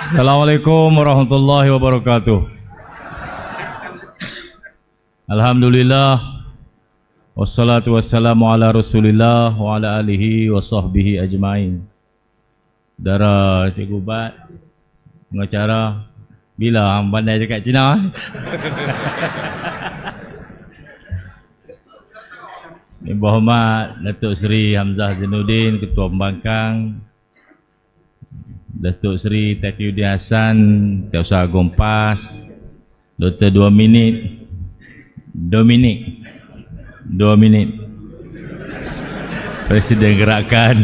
Assalamualaikum warahmatullahi wabarakatuh. Alhamdulillah, wassalatu wassalamu ala rasulillah wa ala alihi wa sahbihi ajma'in. Saudara Cikgu Bat, pengacara, bila hang pandai cakap Cina? Yang berhormat Datuk Seri Hamzah Zainuddin, Ketua Pembangkang, Datuk Seri Taqiyuddin Hassan, Ketua Agung PAS, Dr. Dominic, Presiden Gerakan,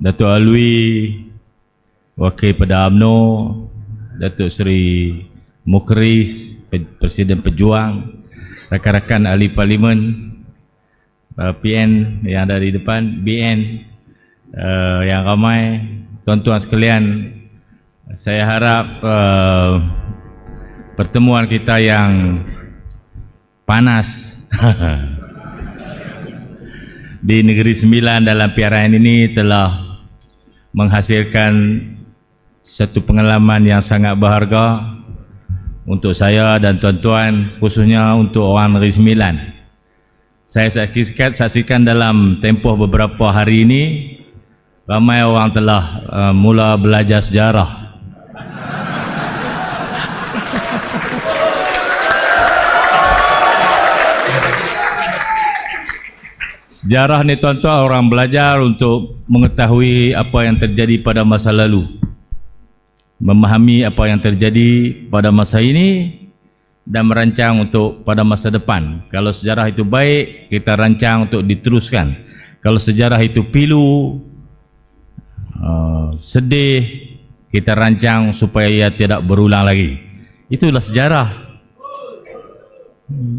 Datuk Alwi, Wakil Perdana UMNO, Datuk Seri Mukhris, Presiden Pejuang, rakan-rakan ahli parlimen, PN yang ada di depan, BN yang ramai, tuan-tuan sekalian, saya harap pertemuan kita yang panas di Negeri Sembilan dalam piaraan ini telah menghasilkan satu pengalaman yang sangat berharga untuk saya dan tuan-tuan, khususnya untuk orang Negeri Sembilan. Saya saksikan dalam tempoh beberapa hari ini, ramai orang telah mula belajar sejarah. Sejarah ni tuan-tuan, orang belajar untuk mengetahui apa yang terjadi pada masa lalu, memahami apa yang terjadi pada masa ini dan merancang untuk pada masa depan. Kalau sejarah itu baik, kita rancang untuk diteruskan. Kalau sejarah itu pilu, sedih, kita rancang supaya ia tidak berulang lagi. Itulah sejarah.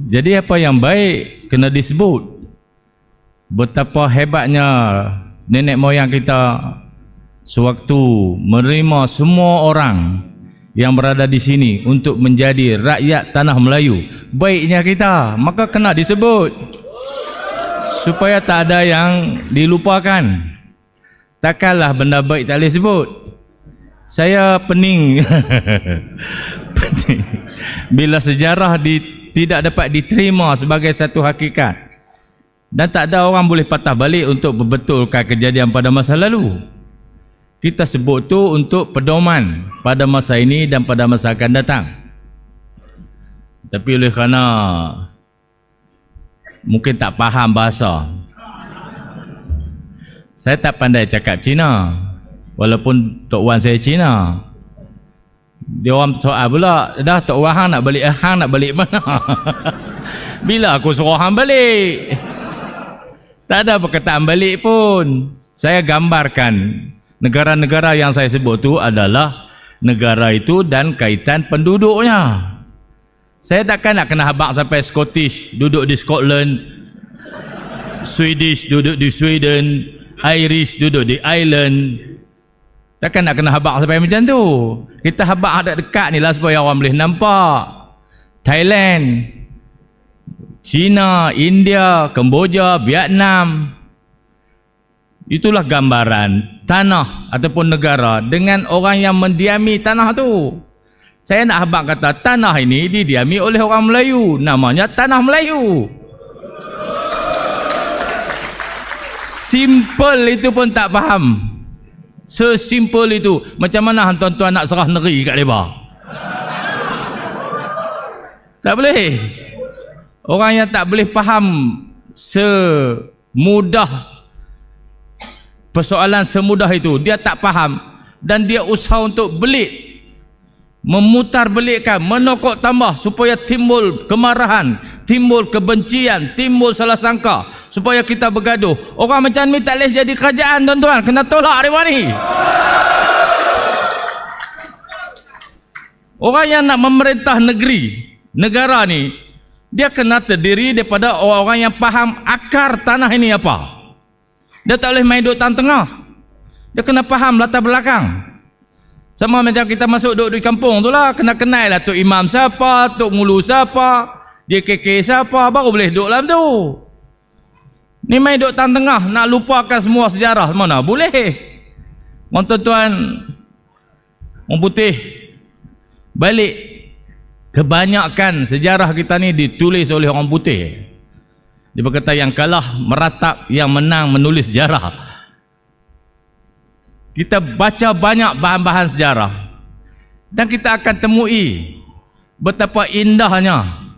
Jadi apa yang baik kena disebut. Betapa hebatnya nenek moyang kita sewaktu menerima semua orang yang berada di sini untuk menjadi rakyat tanah Melayu. Baiknya kita, maka kena disebut supaya tak ada yang dilupakan. Takkanlah benda baik tak boleh sebut. Saya pening bila sejarah tidak dapat diterima sebagai satu hakikat. Dan tak ada orang boleh patah balik untuk membetulkan kejadian pada masa lalu. Kita sebut tu untuk pedoman pada masa ini dan pada masa akan datang. Tapi oleh kerana mungkin tak faham bahasa, saya tak pandai cakap Cina, walaupun Tok Wan saya Cina. Dia orang soal pula, dah Tok Wan hang nak balik mana? Bila aku suruh hang balik? Tak ada perkataan balik pun. Saya gambarkan negara-negara yang saya sebut tu adalah negara itu dan kaitan penduduknya. Saya takkan nak kena habaq sampai Scottish duduk di Scotland, Swedish duduk di Sweden, Irish duduk di Ireland. Takkan nak kena habaq sampai macam tu. Kita habaq ada dekat ni lah supaya orang boleh nampak. Thailand, China, India, Kemboja, Vietnam. Itulah gambaran tanah ataupun negara dengan orang yang mendiami tanah tu. Saya nak habaq kata tanah ini didiami oleh orang Melayu, namanya tanah Melayu. Simple itu pun tak faham. Sesimpel itu. Macam mana tuan-tuan nak serah negeri kat mereka? Tak boleh. Orang yang tak boleh faham semudah persoalan semudah itu, dia tak faham dan dia usaha untuk belit, memutar belikkan, menokok tambah supaya timbul kemarahan, timbul kebencian, timbul salah sangka supaya kita bergaduh. Orang macam ni tak boleh jadi kerajaan tuan-tuan, kena tolak mereka ni. Orang yang nak memerintah negara ni, dia kena terdiri daripada orang-orang yang faham akar tanah ini apa. Dia tak boleh main duduk tengah. Dia kena faham latar belakang. Sama macam kita masuk duduk di kampung tu lah, kena kenal lah Tok Imam siapa, Tok Mulu siapa, dia KK siapa, baru boleh duduk dalam tu. Ni main duduk tengah, nak lupakan semua sejarah, mana boleh. Orang tuan-tuan, orang putih, balik, kebanyakan sejarah kita ni ditulis oleh orang putih. Dia berkata yang kalah meratap, yang menang menulis sejarah. Kita baca banyak bahan-bahan sejarah dan kita akan temui betapa indahnya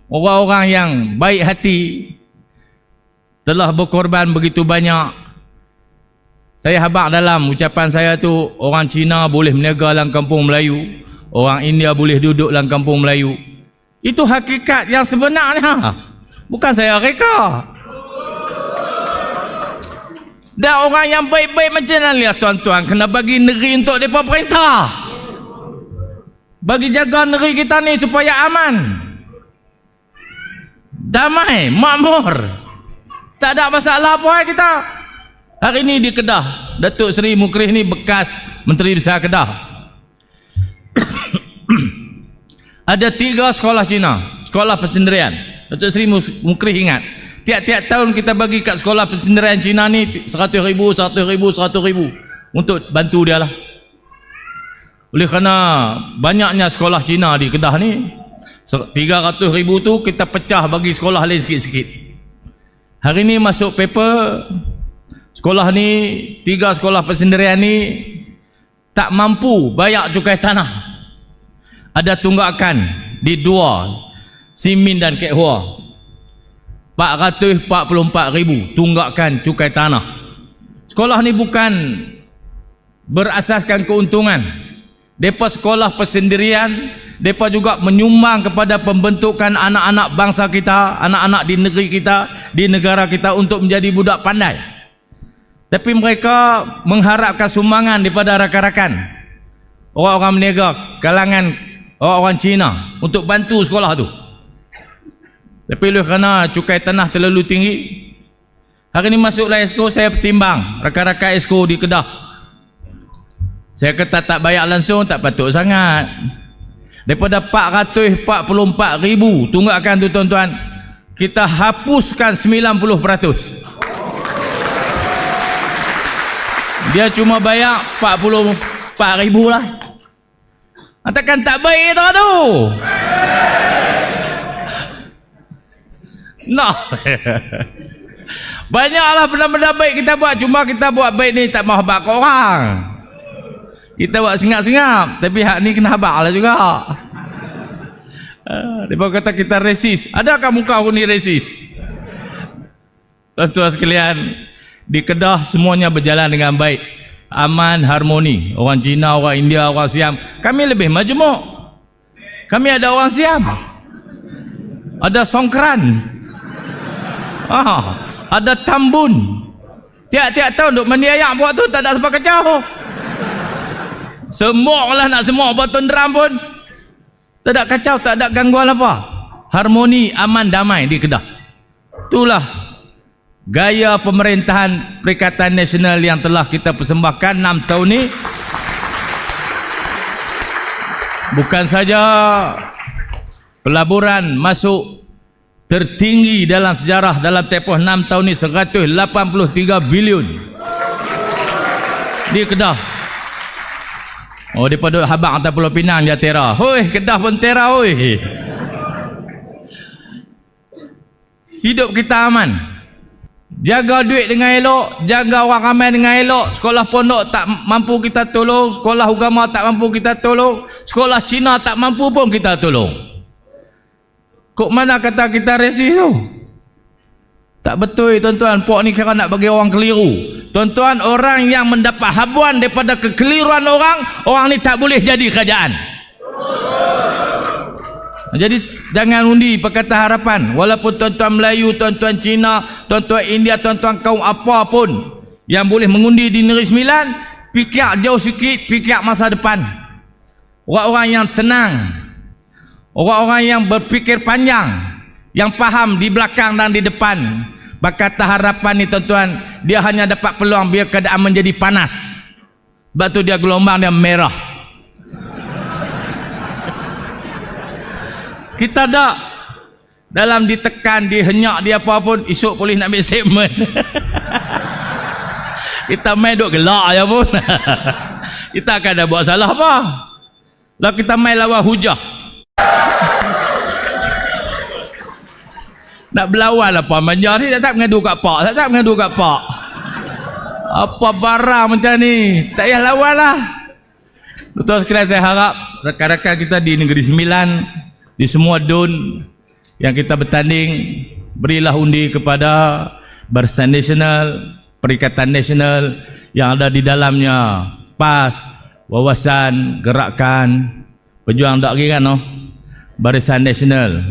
orang-orang yang baik hati telah berkorban begitu banyak. Saya habaq dalam ucapan saya tu, orang Cina boleh berniaga dalam kampung Melayu, orang India boleh duduk dalam kampung Melayu. Itu hakikat yang sebenarnya, bukan saya reka. Dan orang yang baik-baik macam mana lihat tuan-tuan, kena bagi negeri untuk mereka perintah, bagi jaga negeri kita ni supaya aman, damai, makmur, tak ada masalah apa kita. Hari ini di Kedah, Datuk Seri Mukrih ni bekas Menteri Besar Kedah. Ada 3 sekolah Cina, sekolah persendirian. Datuk Seri Mukrih ingat, tiap-tiap tahun kita bagi kat sekolah persendirian Cina ni 100,000, 100,000, 100,000 untuk bantu dia lah. Oleh kerana banyaknya sekolah Cina di Kedah ni, 300,000 tu kita pecah bagi sekolah lain sikit-sikit. Hari ni masuk paper, sekolah ni, 3 sekolah persendirian ni tak mampu bayar cukai tanah. Ada tunggakan di 2, Simin dan Kek Hua, 444,000 tunggakan cukai tanah. Sekolah ni bukan berasaskan keuntungan. Mereka sekolah persendirian, mereka juga menyumbang kepada pembentukan anak-anak bangsa kita, anak-anak di negeri kita, di negara kita untuk menjadi budak pandai. Tapi mereka mengharapkan sumbangan daripada rakan-rakan, orang-orang berniaga, kalangan orang-orang Cina untuk bantu sekolah tu. Tapi oleh kerana cukai tanah terlalu tinggi, hari ni masuklah esko, saya pertimbang rakan-rakan esko di Kedah. Saya kata tak bayar langsung tak patut sangat. Daripada 444,000 tunggakan tu tuan-tuan, kita hapuskan 90%. Dia cuma bayar 44,000 lah. Takkan tak baik tau tu. No. Banyaklah benda-benda baik kita buat, cuma kita buat baik ni tak mahu habaq orang. Kita buat sengap-sengap, tapi hak ni kena habaq lah juga. Dia kata kita resis. Adakah muka aku ni resis? Tuan-tuan sekalian, di Kedah semuanya berjalan dengan baik, aman, harmoni. Orang Cina, orang India, orang Siam, kami lebih majmuk. Kami ada orang Siam, ada Songkran, ada Tambun. Tiap-tiap tahun duk mandi ayak buat tu tak ada sebab kacau. Semua lah nak semua botol drum pun tak ada kacau, tak ada gangguan apa. Harmoni, aman, damai di Kedah. Itulah gaya pemerintahan Perikatan Nasional yang telah kita persembahkan 6 tahun ni. Bukan saja pelaburan masuk tertinggi dalam sejarah dalam tempoh 6 tahun ni, 183 bilion di Kedah. Oh, daripada habaq atas Pulau Pinang dia tera. Hoi, Kedah pun tera hoi. Hidup kita aman. Jaga duit dengan elok, jaga orang ramai dengan elok. Sekolah pondok tak mampu kita tolong, sekolah agama tak mampu kita tolong, sekolah Cina tak mampu pun kita tolong. Kok mana kata kita resis tu? Tak betul tuan-tuan. Pok ni kira nak bagi orang keliru. Tuan-tuan, orang yang mendapat habuan daripada kekeliruan orang ni tak boleh jadi kerajaan. Jadi jangan undi Pakatan Harapan. Walaupun tuan-tuan Melayu, tuan-tuan Cina, tuan-tuan India, tuan-tuan kaum apa pun yang boleh mengundi di Negeri Sembilan, fikir jauh sikit, fikir masa depan. Orang-orang yang tenang, orang-orang yang berfikir panjang, yang faham di belakang dan di depan. Pakatan Harapan ni tuan-tuan, dia hanya dapat peluang biar keadaan menjadi panas. Sebab tu dia gelombang dia merah. Kita tak dalam ditekan, dihenyak, dia apa pun, esok boleh nak ambil statement. Kita main duk gelak aja pun. Kita akan ada buat salah apa? Lah kita main lawan hujah. Nak berlawan apa manja ni, tak mengadu kat pak, tak mengadu kat pak. Apa barang macam ni? Tak payah lawan lah. Betul sekali, saya harap rakan-rakan kita di Negeri Sembilan, di semua DUN yang kita bertanding, berilah undi kepada Barisan Nasional, Perikatan Nasional yang ada di dalamnya PAS, Wawasan, Gerakan, Pejuang tak kira no? Barisan Nasional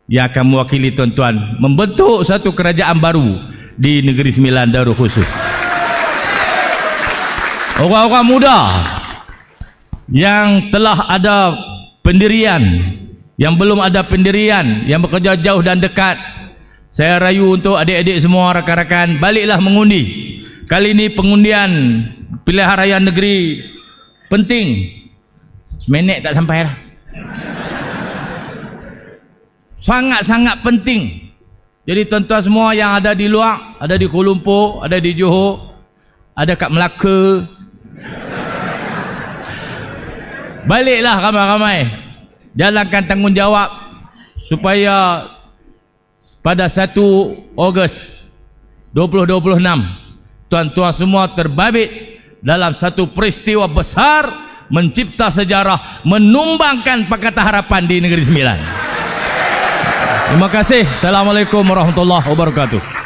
yang akan mewakili tuan-tuan membentuk satu kerajaan baru di Negeri Sembilan Darul Khusus. Orang-orang muda yang telah ada pendirian, yang belum ada pendirian, yang bekerja jauh dan dekat, saya rayu untuk adik-adik semua, rakan-rakan, baliklah mengundi. Kali ini pengundian pilihan raya negeri penting. Seminit tak sampai lah. Sangat-sangat penting. Jadi tuan-tuan semua yang ada di luar, ada di Kuala Lumpur, ada di Johor, ada kat Melaka, baliklah ramai-ramai, jalankan tanggungjawab supaya pada 1 Ogos 2026 tuan-tuan semua terbabit dalam satu peristiwa besar, mencipta sejarah, menumbangkan Pakatan Harapan di Negeri Sembilan. Terima kasih. Assalamualaikum warahmatullahi wabarakatuh.